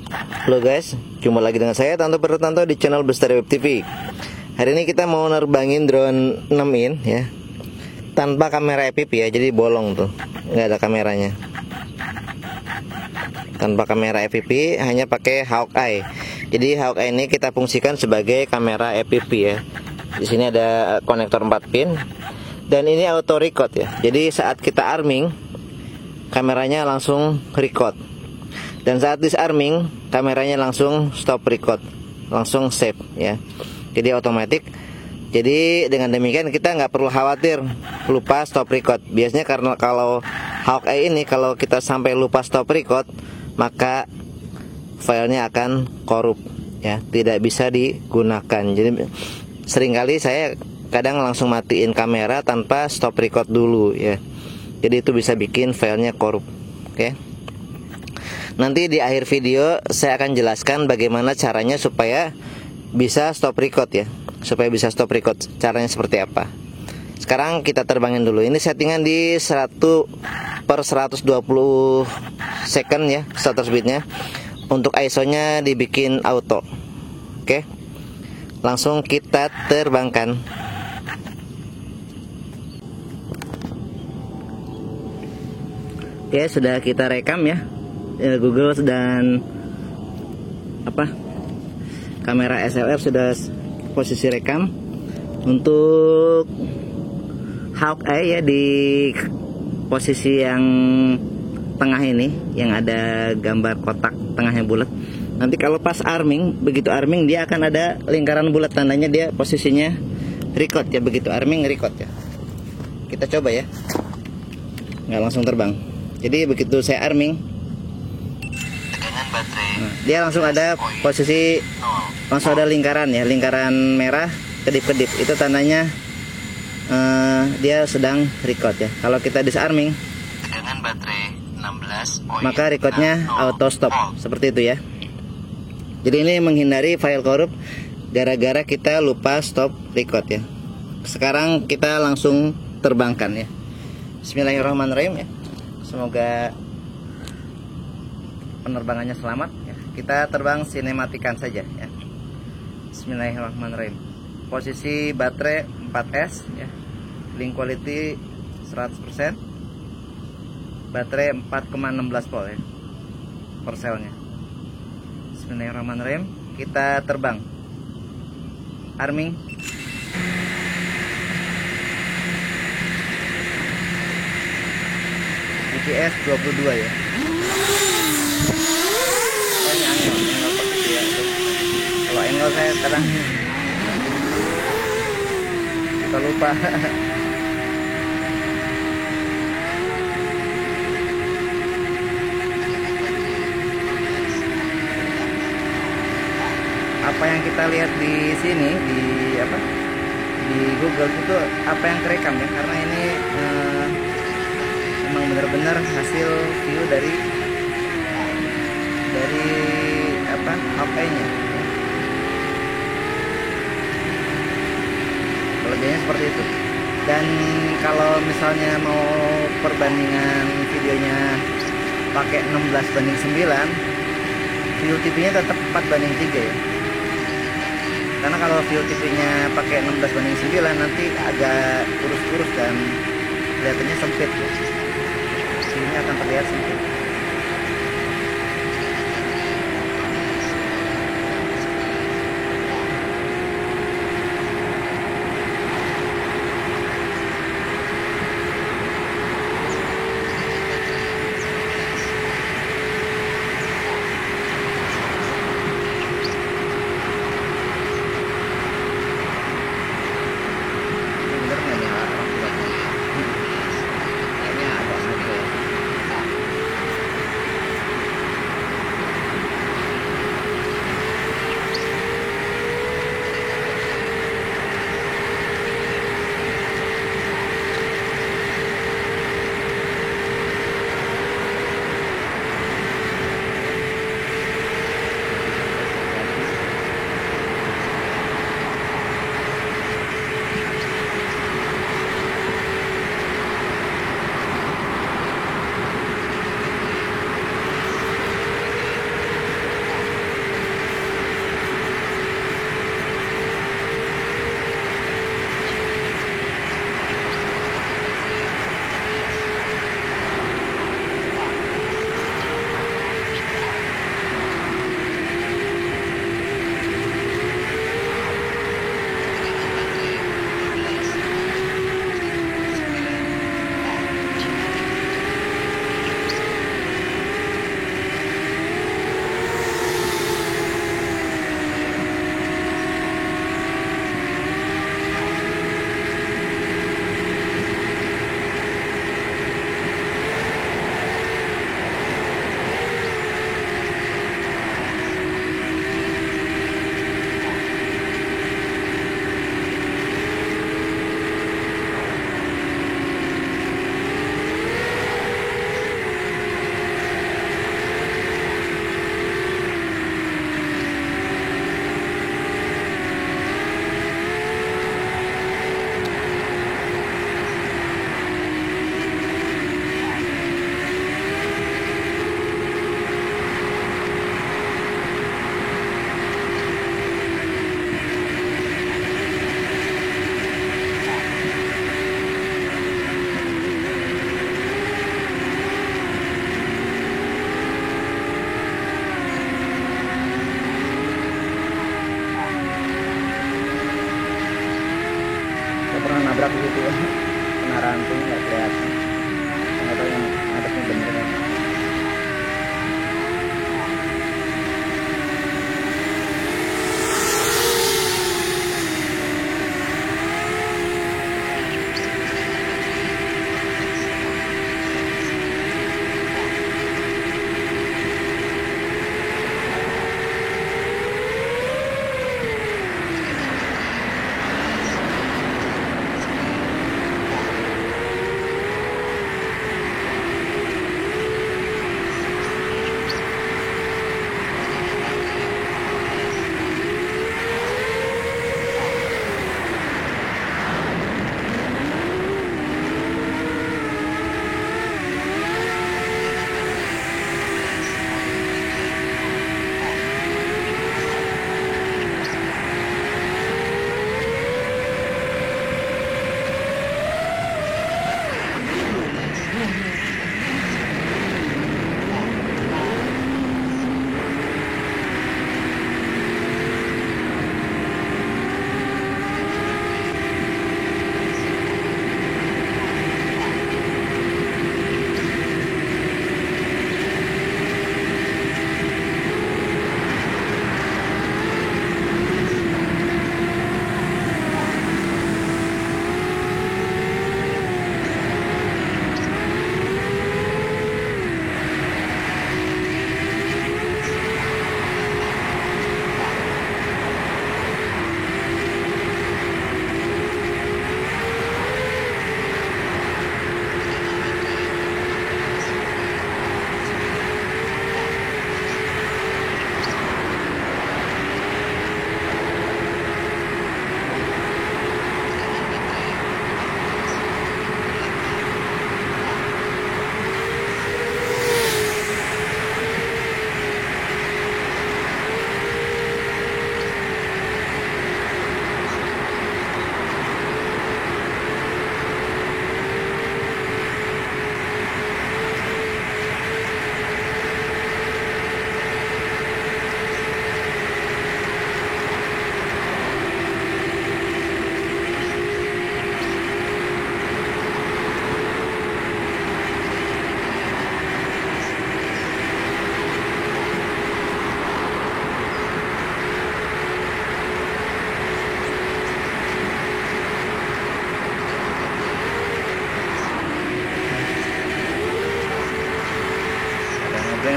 Halo guys, jumpa lagi dengan saya Tanto Pertanto di channel Bestari Web TV. Hari ini kita mau nerbangin drone 6 in ya, tanpa kamera FPV ya, jadi bolong tuh, nggak ada kameranya. Tanpa kamera FPV, hanya pakai Hawkeye. Jadi Hawkeye ini kita fungsikan sebagai kamera FPV ya. Di sini ada konektor 4 pin dan ini auto record ya. Jadi saat kita arming, kameranya langsung record. Dan saat disarming, kameranya langsung stop record, langsung save ya. Jadi otomatis. Jadi dengan demikian kita nggak perlu khawatir lupa stop record. Biasanya karena kalau Hawkeye ini kalau kita sampai lupa stop record, maka filenya akan korup ya, tidak bisa digunakan. Jadi seringkali saya kadang langsung matiin kamera tanpa stop record dulu ya. Jadi itu bisa bikin filenya korup. Oke. Nanti di akhir video saya akan jelaskan bagaimana caranya supaya bisa stop record ya. Supaya bisa stop record, caranya seperti apa. Sekarang kita terbangin dulu. Ini settingan di 100/120 second ya, shutter speednya. Untuk ISO nya dibikin auto. Oke. Langsung kita terbangkan. Oke, sudah kita rekam ya. Google dan kamera SLR sudah posisi rekam. Untuk Hawkeye ya di posisi yang tengah ini, yang ada gambar kotak tengahnya bulat. Nanti kalau pas arming, begitu arming dia akan ada lingkaran bulat, tandanya dia posisinya record ya. Begitu arming record ya. Kita coba ya, nggak langsung terbang. Jadi begitu saya arming, nah, dia langsung ada posisi, langsung ada lingkaran ya, lingkaran merah kedip-kedip, itu tandanya dia sedang record ya. Kalau kita disarming, tegangan baterai 16, maka recordnya auto stop seperti itu ya. Jadi ini menghindari file korup gara-gara kita lupa stop record ya. Sekarang kita langsung terbangkan ya. Bismillahirrahmanirrahim ya. Semoga penerbangannya selamat ya. Kita terbang sinematikan saja ya. Bismillahirrahmanirrahim. Posisi baterai 4S ya. Link quality 100%. Baterai 4,16 volt ya per selnya. Bismillahirrahmanirrahim. Kita terbang. Arming. GPS 22 ya. Kalau angle saya kadang kita lupa. Apa yang kita lihat di sini di Google itu apa yang kerekam ya, karena ini memang benar-benar hasil view dari HP-nya. Kelebihannya seperti itu. Dan kalau misalnya mau perbandingan videonya pakai 16:9, view TV-nya tetap 4:3 ya. Karena kalau view TV-nya pakai 16:9 nanti agak kurus-kurus dan kelihatannya sempit ya. View-nya akan terlihat sempit.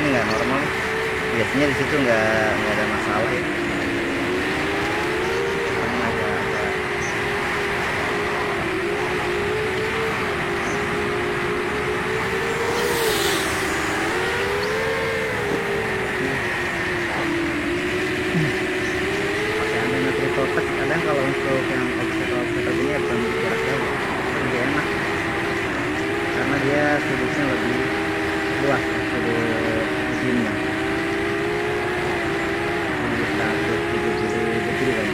ini nggak normal. Biasanya di situ nggak ada masalah ya. Ini agak pakai antena triple touch. Kadang kalau untuk yang obstacle ini ya bukan jarak jauh, lebih enak karena dia sudutnya lebih luas, sudut zoomnya. Ini 170 degree kan,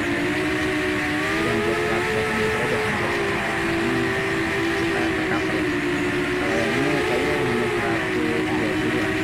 yang buat 180 derajat kita tercover. Kalau yang ini kayaknya hanya 130 lah.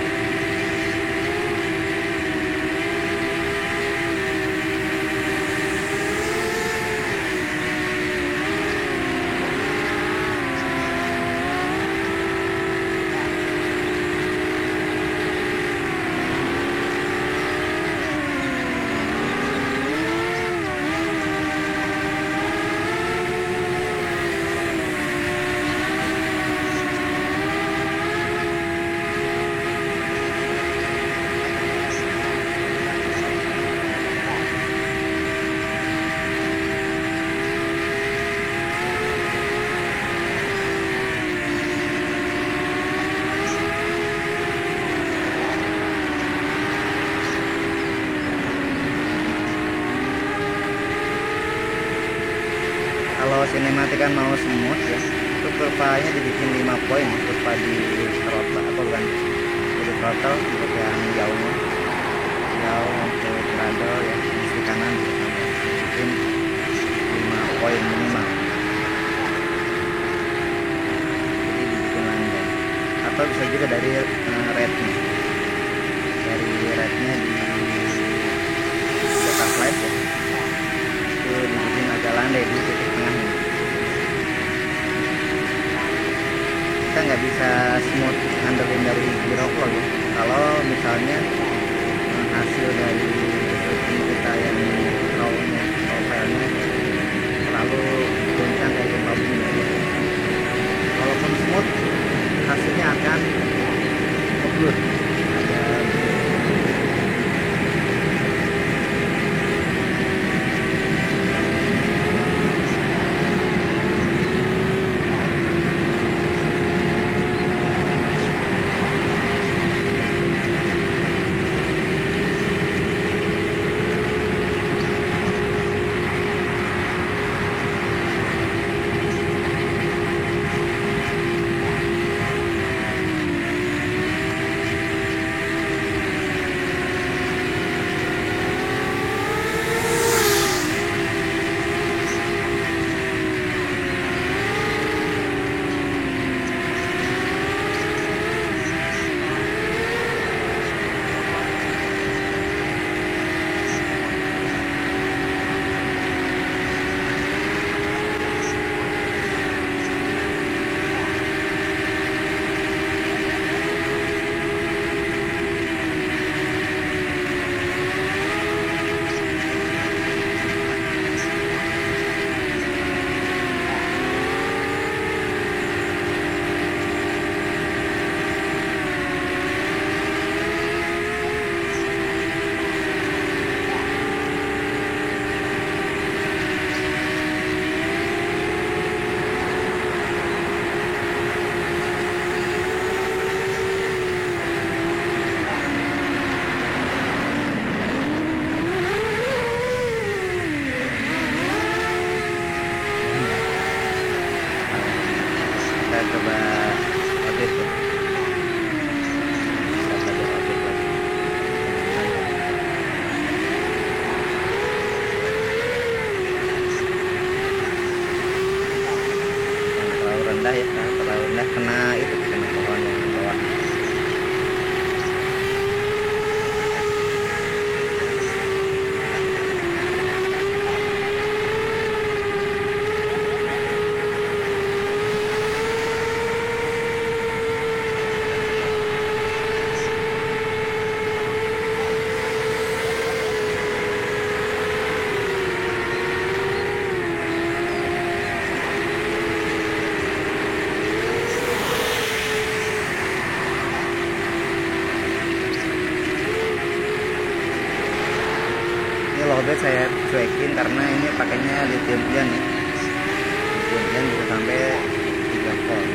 Kalau sinematik kan mau smooth ya, itu kurvanya dibikin 5 poin, kurva di throttle atau bukan di throttle untuk yang jauhnya, jauh untuk throttle ya, di kanan dibikin 5 poin minimal. Jadi dibikin landai, atau bisa juga dari rednya, di data flight ya, itu dibikin agak landai di titik tengahnya. Kita nggak bisa smooth ngandelin dari gyrophone ya. Kalau misalnya hasil dari shooting kita yang raw-nya, profilnya terlalu goncang kayak gempa bumi ya. Walaupun smooth, hasilnya akan ngeblur. lowbat saya cuekin karena ini pakainya lithium ion ya. Lithium ion bisa sampai 3 volt.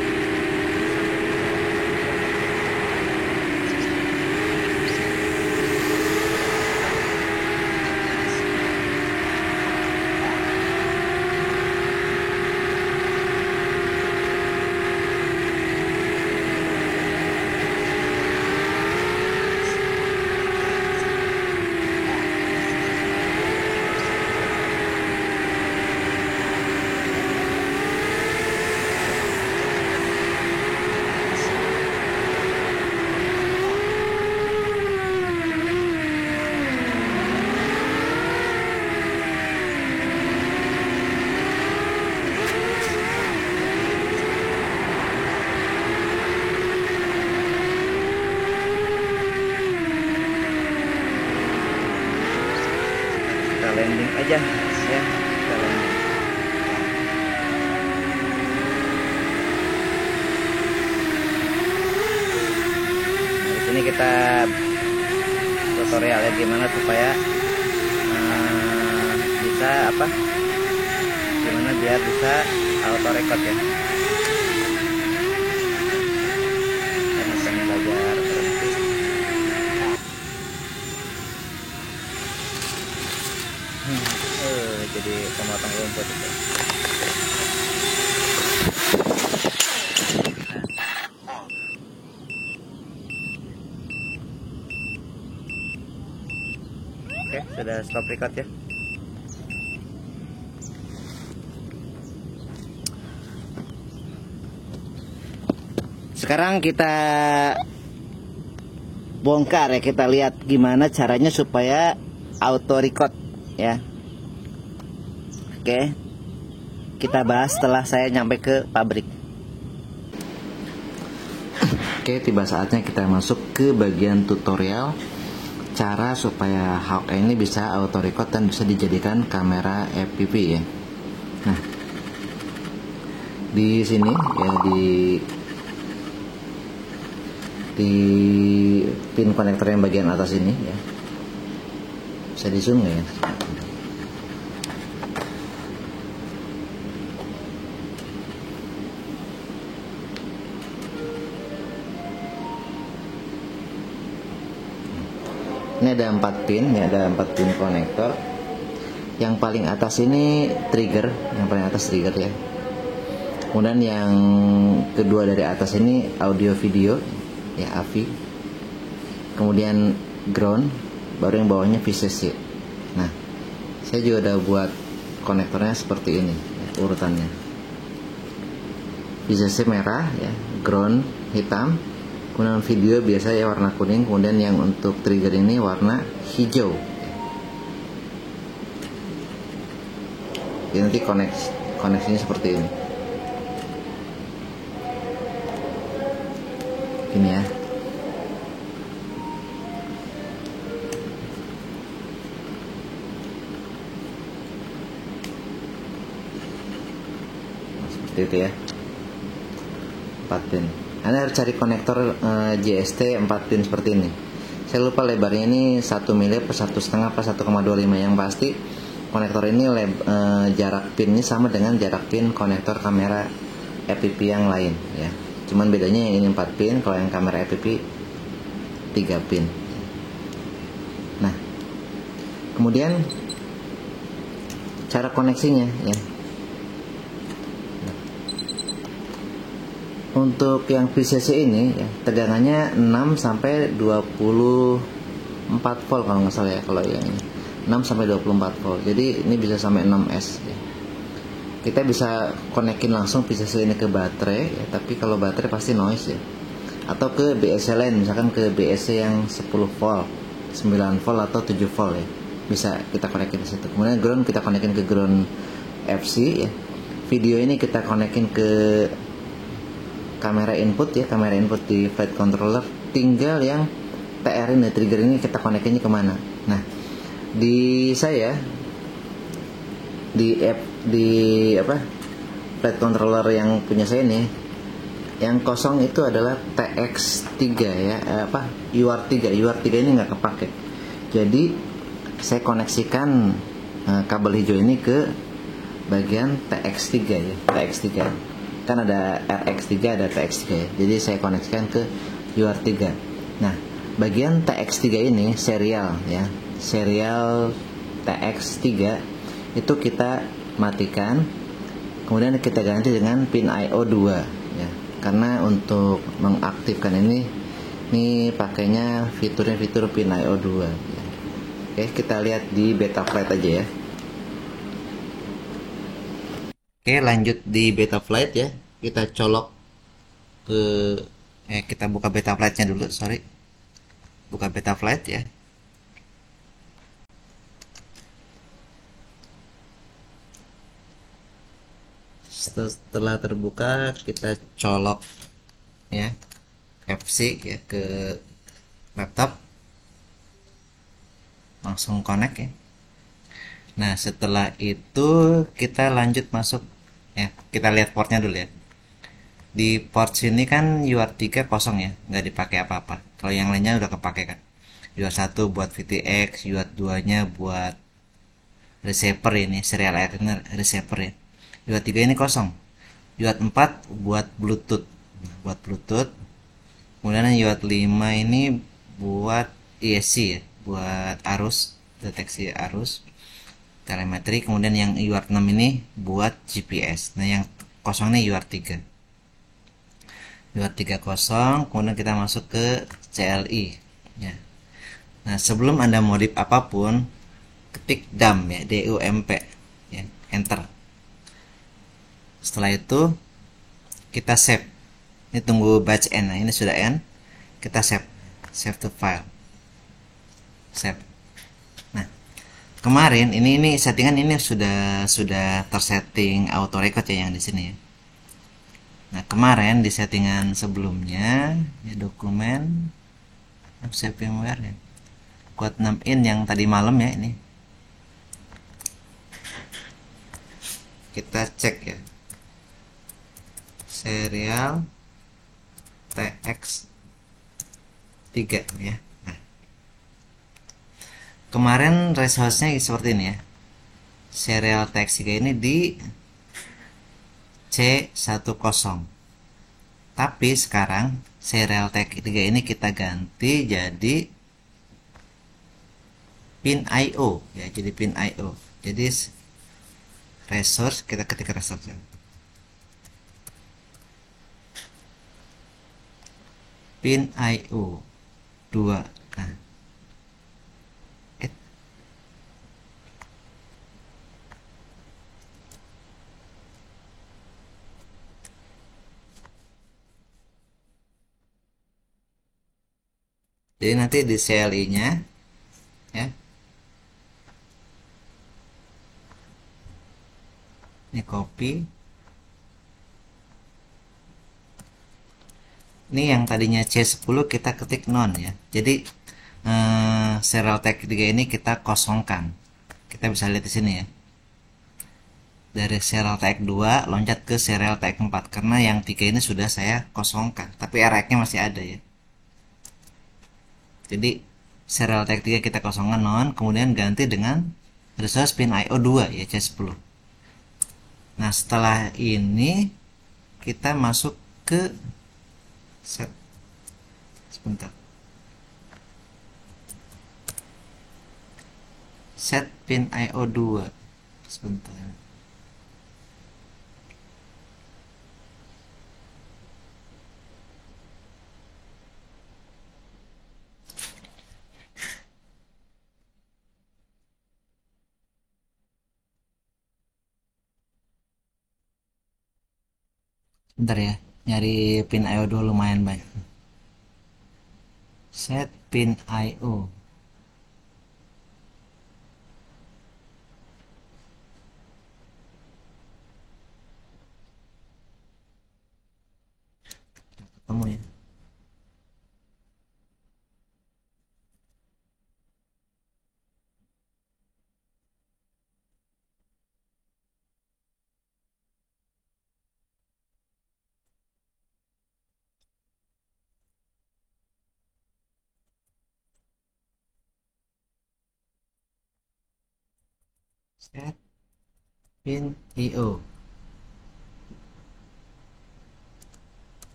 Kita landing aja ya, kita landing. Nah, di sini kita tutorial ya gimana supaya bisa gimana biar bisa auto record ya. Karena pengen belajar berhenti. Jadi pemotong rumput itu. Oke, sudah stop record ya. Sekarang kita bongkar ya, kita lihat gimana caranya supaya auto record ya. Oke, kita bahas setelah saya nyampe ke pabrik. Oke, tiba saatnya kita masuk ke bagian tutorial cara supaya Hawk Eye ini bisa auto record dan bisa dijadikan kamera FPV ya. Nah, di sini ya di pin konektor yang bagian atas ini ya. Bisa di zoom ya. Ini ada 4 pin, ya ada 4 pin konektor. Yang paling atas ini trigger, ya. Kemudian yang kedua dari atas ini audio video, ya AV. Kemudian ground, baru yang bawahnya VCC. Nah, saya juga udah buat konektornya seperti ini, ya, urutannya. VCC merah, ya, ground hitam. Kemudian video biasa ya warna kuning, kemudian yang untuk trigger ini warna hijau. Jadi nanti koneksinya seperti ini. Ini ya. Nah, seperti itu ya. 4 pin. Anda harus cari konektor JST 4 pin seperti ini. Saya lupa lebarnya ini 1 mm per 1,5 per 1,25. Yang pasti konektor ini jarak pinnya sama dengan jarak pin konektor kamera FPV yang lain ya. Cuman bedanya yang ini 4 pin, kalau yang kamera FPV 3 pin. Nah, kemudian cara koneksinya ya. Untuk yang VCC ini ya, tegangannya 6 sampai 24 volt kalau nggak salah ya, kalau yang ini 6 sampai 24 volt. Jadi ini bisa sampai 6S ya. Kita bisa konekin langsung VCC ini ke baterai ya, tapi kalau baterai pasti noise ya. Atau ke BSC lain, misalkan ke BSC yang 10 volt, 9 volt atau 7 volt ya. Bisa kita konekin ke situ. Kemudian ground kita konekin ke ground FC ya. Video ini kita konekin ke kamera input ya, kamera input di flight controller. Tinggal yang TR ini, trigger ini kita konekinnya kemana. Nah, di saya di flight controller yang punya saya ini, yang kosong itu adalah TX3 ya, UR3 ini nggak kepake. Jadi saya koneksikan kabel hijau ini ke bagian TX3 ya, TX3. Kan ada RX3, ada TX3 ya. Jadi saya koneksikan ke UR3. Nah, bagian TX3 ini serial ya. Serial TX3 itu kita matikan. Kemudian kita ganti dengan pin IO2 ya. Karena untuk mengaktifkan ini pakainya fitur pin IO2 ya. Oke, kita lihat di Betaflight aja ya. Oke, lanjut di Betaflight ya. Kita colok ke kita buka Betaflightnya dulu, sorry. Buka Betaflight ya. Setelah terbuka, kita colok ya FC ya ke laptop. Langsung connect ya. Nah, setelah itu kita lanjut masuk ya. Kita lihat portnya dulu ya. Di port sini kan UART3 kosong ya, nggak dipakai apa-apa. Kalau yang lainnya udah kepake kan. UART1 buat VTX, UART2 nya buat receiver ini, serial airliner receiver ya. UART3 ini kosong. UART4 buat Bluetooth. Buat Bluetooth. Kemudian UART5 ini buat ESC ya, buat arus, deteksi arus, telemetri. Kemudian yang UART6 ini buat GPS. Nah, yang kosong ini UART3. 230, kemudian kita masuk ke CLI ya. Nah, sebelum Anda modif apapun, ketik dump ya, DUMP ya, enter. Setelah itu kita save. Ini tunggu batch end. Nah, ini sudah end. Kita save to file, save. Nah, kemarin ini settingan ini sudah tersetting auto record ya yang di sini ya. Nah, kemarin di settingan sebelumnya ya, dokumen save firmware ya, kuat 6 in yang tadi malam ya, ini kita cek ya, serial TX3 ya. Nah, kemarin resource-nya seperti ini ya, serial TX3 ini di C10, tapi sekarang serial TX3 ini kita ganti jadi pin IO ya, jadi pin IO. Jadi resource, kita ketik resource ya. Pin IO 2. Nah, jadi nanti di CLI nya ya, ini copy, ini yang tadinya C10 kita ketik non ya. Jadi serial tag 3 ini kita kosongkan. Kita bisa lihat di sini ya. Dari serial tag 2 loncat ke serial tag 4 karena yang 3 ini sudah saya kosongkan, tapi RX-nya masih ada ya. Jadi serial tag 3 kita kosongkan non, kemudian ganti dengan resource pin IO 2 ya, C10. Nah, setelah ini kita masuk ke set, sebentar, set pin IO 2 sebentar. Bentar ya, nyari pin IO 2 lumayan banyak. Set pin IO. Ketemu ya. set pin IO.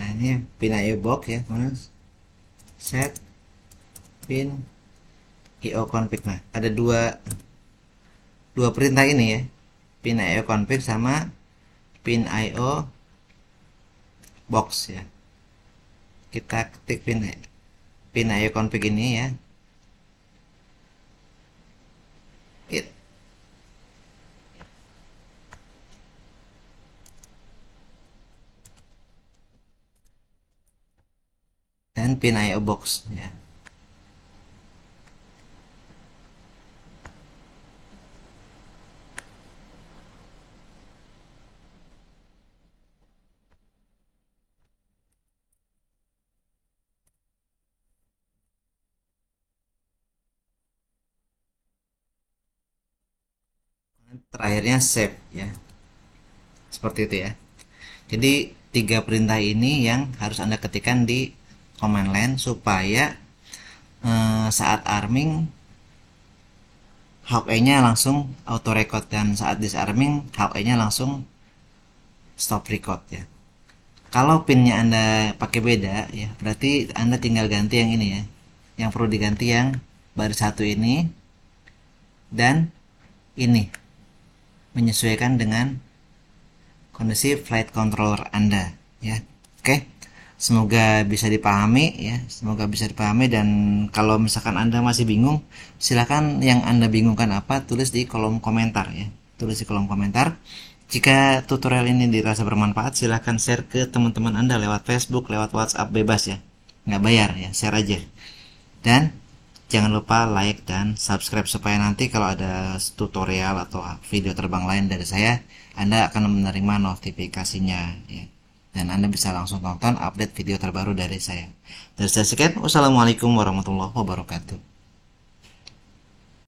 Nah ini pin IO box ya, kemudian set pin IO config. Nah ada dua perintah ini ya, pin IO config sama pin IO box ya. Kita ketik pin IO config ini ya. Dan pin IO box ya. Terakhirnya save ya, seperti itu ya. Jadi 3 perintah ini yang harus Anda ketikkan di command line supaya saat arming Hawkeye-nya langsung auto record, dan saat disarming Hawkeye-nya langsung stop record ya. Kalau pinnya Anda pakai beda ya, berarti Anda tinggal ganti yang ini ya. Yang perlu diganti yang baris 1 ini dan ini, menyesuaikan dengan kondisi flight controller Anda ya. Oke. Semoga bisa dipahami ya, semoga bisa dipahami. Dan kalau misalkan Anda masih bingung, silahkan yang Anda bingungkan apa tulis di kolom komentar ya, tulis di kolom komentar. Jika tutorial ini dirasa bermanfaat, silahkan share ke teman-teman Anda lewat Facebook, lewat WhatsApp, bebas ya, nggak bayar ya, share aja. Dan jangan lupa like dan subscribe supaya nanti kalau ada tutorial atau video terbang lain dari saya, Anda akan menerima notifikasinya ya. Dan Anda bisa langsung tonton update video terbaru dari saya. Dari saya sekian, wassalamualaikum warahmatullahi wabarakatuh.